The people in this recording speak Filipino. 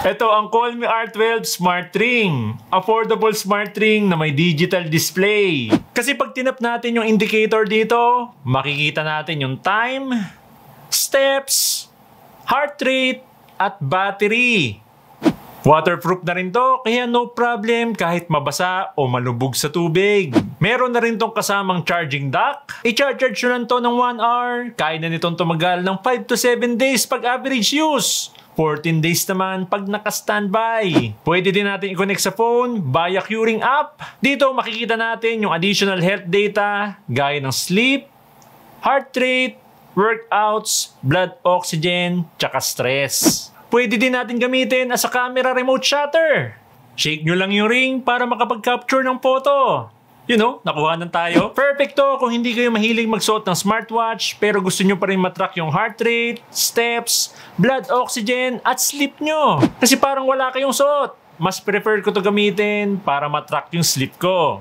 Ito ang Colme R12 Smart Ring. Affordable smart ring na may digital display. Kasi pag tinap natin yung indicator dito, makikita natin yung time, steps, heart rate, at battery. Waterproof na rin to, kaya no problem kahit mabasa o malubog sa tubig. Meron na rin tong kasamang charging dock. I-charge nyo lang to ng 1 hour. Kaya na nitong tumagal ng 5 to 7 days pag average use. 14 days naman pag naka-standby. Pwede din natin i-connect sa phone via Curing app. Dito makikita natin yung additional health data gaya ng sleep, heart rate, workouts, blood oxygen, tsaka stress. Pwede din natin gamitin as a camera remote shutter. Shake nyo lang yung ring para makapag-capture ng photo. You know, nakuha na tayo. Perfect to kung hindi kayo mahilig magsuot ng smartwatch pero gusto nyo pa rin matrack yung heart rate, steps, blood oxygen, at sleep nyo. Kasi parang wala kayong suot. Mas prefer ko to gamitin para matrack yung sleep ko.